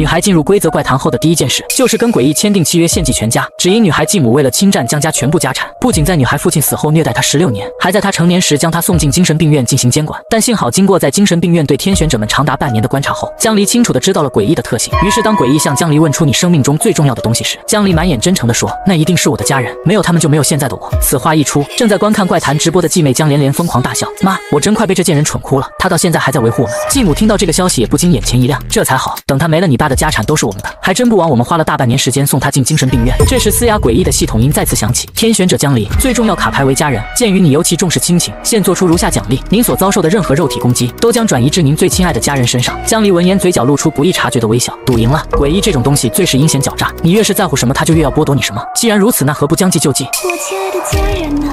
女孩进入规则怪谈后的第一件事就是跟诡异签订契约，献祭全家。只因女孩继母为了侵占江家全部家产，不仅在女孩父亲死后虐待她16年，还在她成年时将她送进精神病院进行监管。但幸好经过在精神病院对天选者们长达半年的观察后，江离清楚地知道了诡异的特性。于是当诡异向江离问出你生命中最重要的东西时，江离满眼真诚地说：“那一定是我的家人，没有他们就没有现在的我。”此话一出，正在观看怪谈直播的继妹江连连疯狂大笑：“妈，我真快被这贱人蠢哭了，他到现在还在维护我们。”继母听到这个消息也不禁眼前一亮，这才好，等他没了，你爸的家产都是我们的，还真不枉我们花了大半年时间送他进精神病院。这时嘶哑诡异的系统音再次响起：“天选者江离，最重要卡牌为家人，鉴于你尤其重视亲情，现做出如下奖励：您所遭受的任何肉体攻击都将转移至您最亲爱的家人身上。”江离闻言嘴角露出不易察觉的微笑，赌赢了。诡异这种东西最是阴险狡诈，你越是在乎什么，他就越要剥夺你什么。既然如此，那何不将计就计？我亲爱的家人们，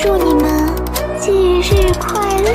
祝你们节日快乐！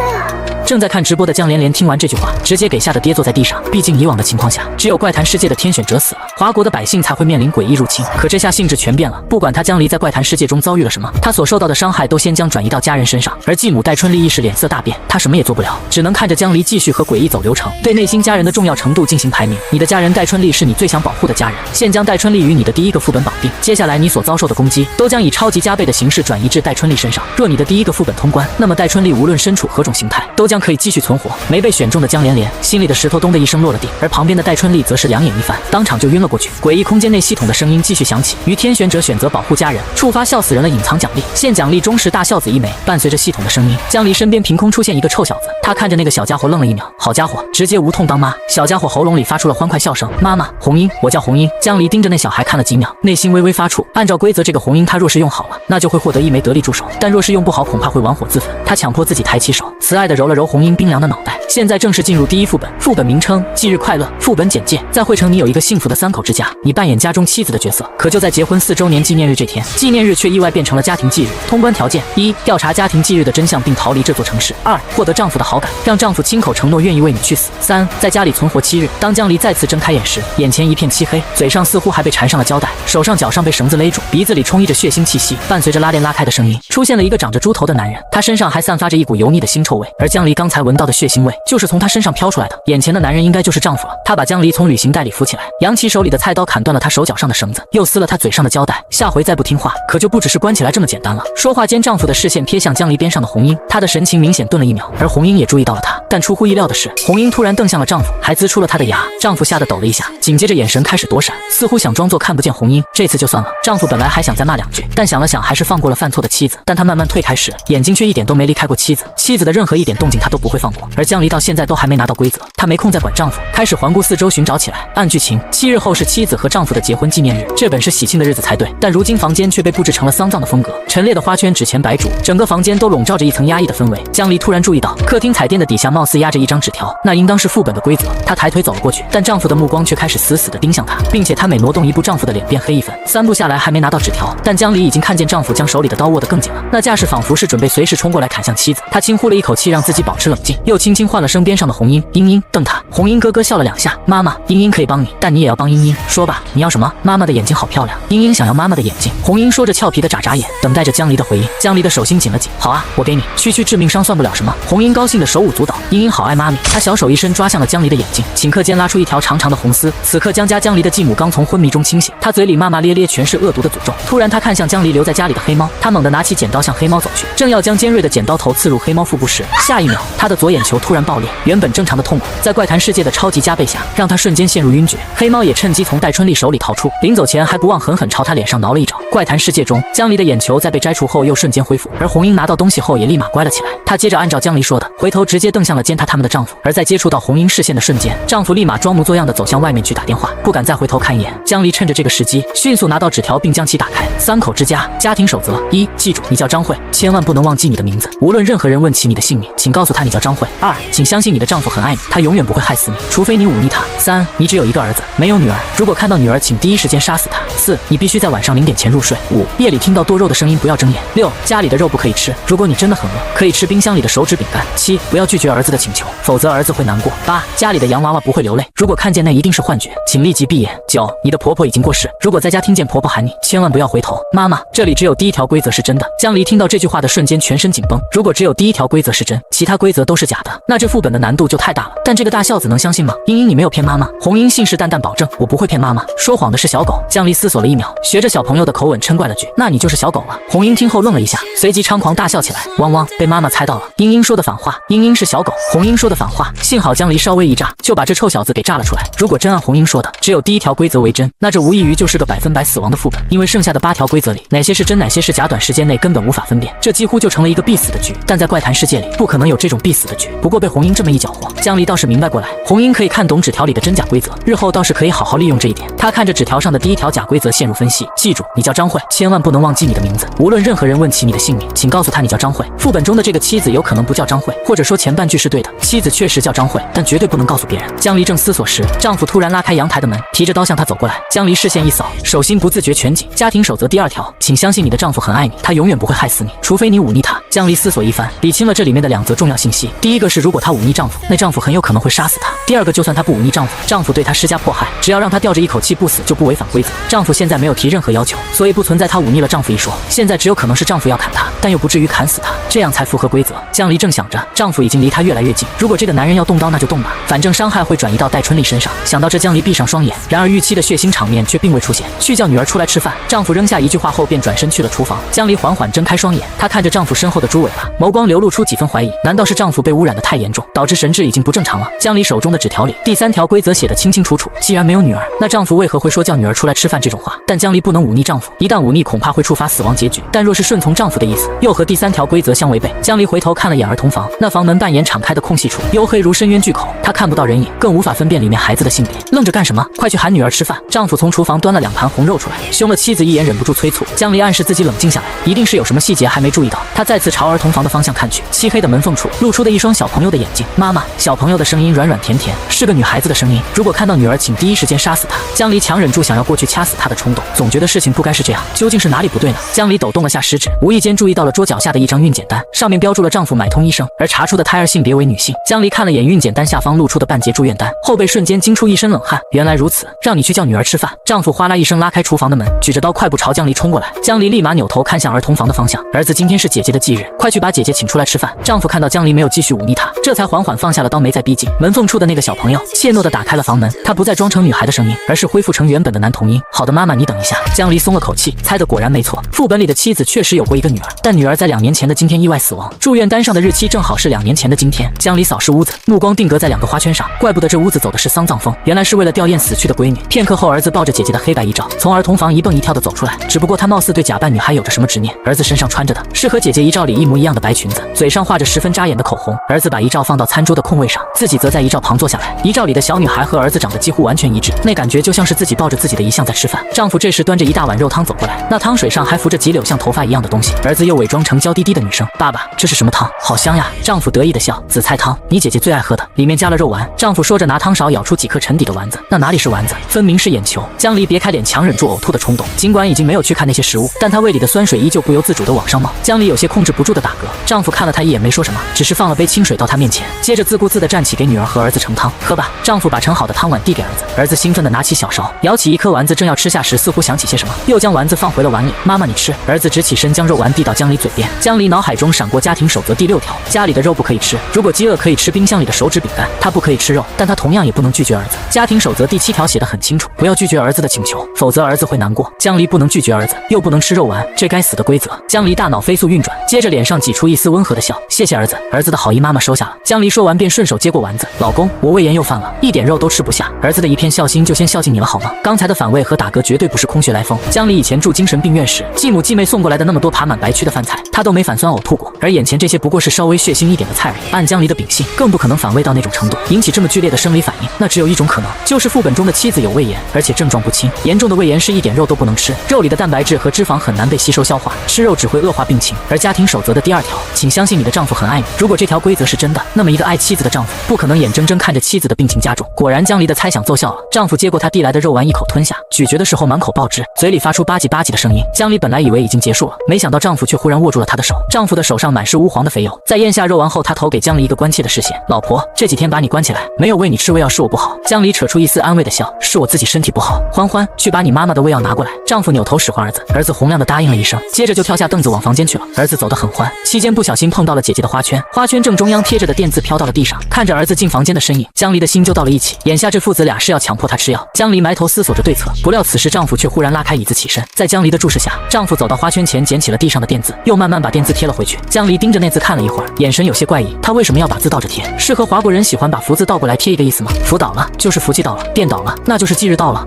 正在看直播的江连连听完这句话，直接给吓得跌坐在地上。毕竟以往的情况下，只有怪谈世界的天选者死了，华国的百姓才会面临诡异入侵。可这下性质全变了，不管他江离在怪谈世界中遭遇了什么，他所受到的伤害都先将转移到家人身上。而继母戴春丽一时脸色大变，她什么也做不了，只能看着江离继续和诡异走流程，对内心家人的重要程度进行排名。你的家人戴春丽是你最想保护的家人，现将戴春丽与你的第一个副本绑定，接下来你所遭受的攻击都将以超级加倍的形式转移至戴春丽身上。若你的第一个副本通关，那么戴春丽无论身处何种形态，都将可以继续存活。没被选中的江连连心里的石头咚的一声落了地，而旁边的戴春丽则是两眼一翻，当场就晕了过去。诡异空间内系统的声音继续响起：于天选者选择保护家人，触发笑死人了隐藏奖励，现奖励中式大孝子1枚。伴随着系统的声音，江离身边凭空出现一个臭小子，他看着那个小家伙愣了1秒，好家伙，直接无痛当妈。小家伙喉咙里发出了欢快笑声：妈妈，红英，我叫红英。江离盯着那小孩看了几秒，内心微微发怵。按照规则，这个红英他若是用好了，那就会获得1枚得力助手，但若是用不好，恐怕会玩火自焚。他强迫自己抬起手，慈爱地揉了揉红英冰凉的脑袋。现在正式进入第一副本，副本名称：忌日快乐。副本简介：在惠城，你有一个幸福的3口之家，你扮演家中妻子的角色。可就在结婚4周年纪念日这天，纪念日却意外变成了家庭忌日。通关条件：1. 调查家庭忌日的真相并逃离这座城市； 2. 获得丈夫的好感，让丈夫亲口承诺愿意为你去死； 3. 在家里存活7日。当江离再次睁开眼时，眼前一片漆黑，嘴上似乎还被缠上了胶带，手上脚上被绳子勒住，鼻子里充溢着血腥气息，伴随着拉链拉开的声音，出现了一个长着猪头的男人，他身上还散发着一股油腻的腥臭味，而江离刚才闻到的血腥味就是从他身上飘出来的。眼前的男人应该就是丈夫了。他把江离从旅行袋里扶起来，扬起手里的菜刀砍断了他手脚上的绳子，又撕了他嘴上的胶带。下回再不听话，可就不只是关起来这么简单了。说话间，丈夫的视线瞥向江离边上的红英，她的神情明显顿了1秒，而红英也注意到了他。但出乎意料的是，红英突然瞪向了丈夫，还呲出了他的牙。丈夫吓得抖了一下，紧接着眼神开始躲闪，似乎想装作看不见红英。这次就算了，丈夫本来还想再骂2句，但想了想，还是放过了犯错的妻子。但他慢慢退开时，眼睛却一点都没离开过妻子。妻子的任何一点动静他都不会放过。而江离到现在都还没拿到规则，他没空再管丈夫，开始环顾4周寻找起来。按剧情，7日后是妻子和丈夫的结婚纪念日，这本是喜庆的日子才对，但如今房间却被布置成了丧葬的风格，陈列的花圈、纸钱、白烛，整个房间都笼罩着一层压抑的氛围。江离突然注意到，客厅彩电的底下貌似压着一张纸条，那应当是副本的规则。她抬腿走了过去，但丈夫的目光却开始死死地盯向她，并且她每挪动一步，丈夫的脸变黑一分。3步下来还没拿到纸条，但江离已经看见丈夫将手里的刀握得更紧了，那架势仿佛是准备随时冲过来砍向妻子。他轻呼了一口气，让自己保持冷静，又轻轻唤了声边上的红英。英英，瞪他。红英咯咯笑了2下。妈妈，英英可以帮你，但你也要帮英英。说吧，你要什么？妈妈的眼睛好漂亮。英英想要妈妈的眼睛。红英说着俏皮的眨眨眼，等待着江离的回应。江离的手心紧了紧。好啊，我给你。区致命伤算不了什么。红英高兴的手舞足蹈。英英好爱妈咪。她小手一伸抓向了江离的眼睛，顷刻间拉出一条长长的红丝。此刻江离的继母刚从昏迷中清醒，她嘴里骂骂咧咧，全是恶毒的诅咒。突然她看向江离留在家里的黑猫，她猛地拿起剪刀向黑猫走去，正要将尖锐的剪刀头刺入黑猫腹部时，下一秒她的左眼球突然爆裂，原本正常的痛苦在怪谈世界的超级加倍下，让她瞬间陷入晕厥。黑猫也趁机从戴春丽手里逃出，临走前还不忘狠狠朝她脸上挠了一爪。怪谈世界中，江离的眼球在被摘除后又瞬间恢复，而红英拿到东西后也立马乖了起来。她接着按照江离说的，回头直接瞪向了监他们的丈夫，而在接触到红英视线的瞬间，丈夫立马装模作样的走向外面去打电话，不敢再回头看一眼。江离趁着这个时机，迅速拿到纸条并将其打开。3口之家，家庭守则：1. 记住，你叫张慧，千万不能忘记你的名字，无论任何人问起你的姓名，请告诉他你叫张慧。2. 请相信你的丈夫很爱你，他永远不会害死你，除非你忤逆他。3. 你只有一个儿子，没有女儿，如果看到女儿，请第一时间杀死她。4. 你必须在晚上0点前入睡。5. 夜里听到剁肉的声音不要睁眼。6. 家里的肉不可以吃，如果你真的很饿，可以吃冰箱里的手指饼干。7. 不要拒绝儿子的请求，否则儿子会难过。8. 家里的洋娃娃不会流泪，如果看见那一定是幻觉，请立即闭眼。9. 你的婆婆已经过世，如果在家听见婆婆喊你，千万不要回头。妈妈，这里只有第一条规则是真的。江离听到这句话的瞬间全身紧绷，如果只有第一条规则是真，其他规则都是假的，那这副本的难度就太大了。但这个大孝子能相信吗？英英，你没有骗妈妈。红英信誓旦旦保证，我不会骗妈妈，说谎的是小狗。江离思索了1秒，学着小朋友的口吻嗔怪了句：“那你就是小狗了。”红英听后愣了一下，随即猖狂大笑起来。汪汪，被妈妈猜到了。英英说的反话，英英是小狗，红英说的反话。幸好江离稍微一炸，就把这臭小子给炸了出来。如果真按红英说的，只有第1条规则为真，那这无异于就是个100%死亡的副本。因为剩下的8条规则里，哪些是真，哪些是假，短时间内根本无法分辨，这几乎就成了一个必死的局。但在怪谈世界里，不可能有这种必死的局。不过被红英这么一搅和，江离倒是明白过来，红英可以看懂纸条里的真假规则，日后倒是可以好好利用这一点。他看着纸条上的第1条假规则陷入分析，记住，你叫张慧，千万不能忘记你的名字。无论任何人问起你的姓名，请告诉他你叫张慧。副本中的这个妻子有可能不叫张慧，或者说前半句是对的，妻子确实叫张慧，但绝对不能告诉别人。江离正思索时，丈夫突然拉开阳台的门，提着刀向她走过来。江离视线一扫，手心不自觉全紧。家庭守则第2条，请相信你的丈夫很爱你，他永远不会害死你，除非你忤逆他。江离思索一番，理清了这里面的2则重要信息。第一个是，如果她忤逆丈夫，那丈夫很有可能会杀死她。第二个，就算她不忤逆丈夫，丈夫对她施加迫害，只要让她吊着一口气不死，就不违反规则。丈夫现在没有提任何要求，所以不存在她忤逆了丈夫一说。现在只有可能是丈夫要砍她，但又不至于砍死她，这样才符合规则。江离正想着，丈夫已经离她越来越近，如果这个男人要动刀，那就动吧，反正伤害会转移到戴春丽身上。想到这，江离闭上双眼。然而预期的血腥场面却并未出现。去叫女儿出来吃饭。丈夫扔下一句话后便转身去了厨房。江离缓缓睁开双眼，她看着丈夫身后的猪尾巴，眸光流露出几分怀疑，难道是丈夫被污染得太严重，导致神智已经不正常了？江离手中的纸条里第3条规则写得清清楚楚，既然没有女儿，那丈夫为何会说叫女儿出来吃饭这种话？但江离不能忤逆丈夫，一旦忤逆恐怕会触发死亡结局，但若是顺从丈夫的意思，又和第3条规则相违背。江离回头看了眼儿童房，那房门半掩敞开的空隙处，黝黑如深渊巨口，她看不到人影，更无法分辨里面孩子的性别。愣着干什么？快去喊女儿吃饭！丈夫从厨房端了2盘红肉出来，凶了妻子一眼，忍不住催促。江离暗示自己冷静下来，一定是有什么细节还没注意到。她再次朝儿童房的方向看去，漆黑的门缝处露出的一双小朋友的眼睛。妈妈，小朋友的声音软软甜甜，是个女孩子的声音。如果看到女儿，请第一时间杀死她。江离强忍住想要过去掐死她的冲动，总觉得事情不该是这样，究竟是哪里不对呢？江离抖动了下食指，无意间注意到了桌脚下的一张孕检单，上面标注了丈夫买通医生，而查出的胎儿性别为女性。江离看了眼孕检单下方露出的半截住院单，后背瞬间惊出一身冷汗。原来如此，让你去叫女儿吃饭。丈夫哗啦一声拉开厨房的门，举着刀快步朝江离冲过来。江离立马扭头看向儿童房的方向，儿子今天是姐姐的忌日，快去把姐姐请出来吃饭。丈夫看到江离没有继续忤逆她，这才缓缓放下了刀，没再逼近。门缝处的那个小朋友怯懦地打开了房门，他不再装成女孩的声音，而是恢复成原本的男童音。好的，妈妈，你等一下。江离松了口气，猜的果然没错，副本里的妻子确实有过一个女儿，但女儿在2年前的今天意外死亡，住院单上的日期正好是2年前的今天。江离扫视屋子，目光定格在2个花圈上，怪不得这屋子走的是丧葬风，原来是为了吊唁死去的闺女。片刻后，儿子抱着姐姐的黑白遗照从儿童房一蹦一跳的走出来，只不过他貌似对假扮女孩有着什么执念。儿子身上穿着的是和姐姐遗照里一模一样的白裙子，嘴上画着十分扎眼的口红。儿子把遗照放到餐桌的空位上，自己则在遗照旁坐下来。遗照里的小女孩和儿子长得几乎完全一致，那感觉就像是自己抱着自己的遗像在吃饭。丈夫这时端着一大碗肉汤走过来，那汤水上还浮着几绺像头发一样的东西。儿子又伪装成娇滴滴的女生，爸爸，这是什么汤？好香呀！丈夫得意的笑，紫菜汤，你姐姐最爱喝的，里面加了肉丸。丈夫说着拿汤勺舀出几颗沉底的丸子，那哪里是丸子，分明是眼球。江离别开脸，强忍住呕吐的冲动，尽管已经没有去看那些食物，但他胃里的酸水依旧不由自主地往上冒。江离有些控制不住的打嗝，丈夫看了他一眼没说什么，只是放了杯清水到他面前，接着自顾自地站起给女儿和儿子盛汤，喝吧。丈夫把盛好的汤碗递给儿子，儿子兴奋地拿起小勺舀起一颗丸子，正要吃下时似乎想起些什么，又将丸子放回了碗里。妈妈你吃。儿子直起身将肉丸递到江离嘴边。江离脑海中闪过家庭守则第6条，家里的肉不可以吃，如果饥饿可以吃冰箱里的手指饼干。他不可以吃肉，但他同样也不能拒绝儿子。家庭守则第7条写得很清楚，不要拒绝儿子的请求，否则儿子会难过。江离不能拒绝儿子，又不能吃肉丸，这该死的规则。江离大脑飞速运转，接着脸上挤出一丝温和的笑，谢谢儿子。儿子的好意妈妈收下了。江离说完便顺手接过丸子，老公，我胃炎又犯了，一点肉都吃不下。儿子的一片孝心就先孝敬你了好吗？刚才的反胃和打嗝绝对不是空穴来风。江离以前住精神病院时，继母继妹送过来的那么多爬满白蛆的饭菜，他都没反酸呕吐过，而眼前这些不过是稍微血腥一点的菜而已。按江离的秉性，更不可能反胃到那种程度，引起这么剧烈的生理反应。那只有一种可能，就是副本中的妻子有胃炎，而且症状不轻。严重的胃炎是一点肉都不能吃，肉里的蛋白质和脂肪很难被吸收消化，吃肉只会恶化病情。而家庭守则的第2条，请相信你的丈夫很爱你。如果这条规则是真的，那么一个爱妻子的丈夫不可能眼睁睁看着妻子的病情加重。果然，江离的猜想奏效了，丈夫接过她递来的肉丸一口吞下，咀嚼的时候满口爆汁，嘴里发出吧唧吧唧的声音。江离本来以为已经结束了，没想到丈夫却忽然握住了她的手，丈夫的手上满是乌黄的肥油。在咽下肉丸后，他投给江离一个关切的视线，老婆，这几天把你关起来，没有喂你吃胃药是我不好。江离扯出一丝安慰的笑，是我自己身体不好。欢欢，去把你妈妈的胃药拿过来。丈夫扭头使唤儿子，儿子洪亮的答应了一声，接着就跳下凳子往房间去了。儿子走得很欢，期间不小心碰到了姐姐的花圈，花圈正中央贴着的垫字飘到了地上，看着儿子进房间的身影，江离的心就到了一起。眼下这父子俩是要强迫她吃药。江离埋头思索着对策，不料此时丈夫却忽然拉开椅子起身，在江离的注视下，丈夫走到花圈前捡起了地上的垫字，又慢慢把垫字贴了回去。江离盯着那字看了一会儿，眼神有些怪异，他为什么要把字倒着贴？是和华国人喜欢把福字倒过来贴一个意思吗？福倒了就是福气到了，垫倒了那就是忌日到了。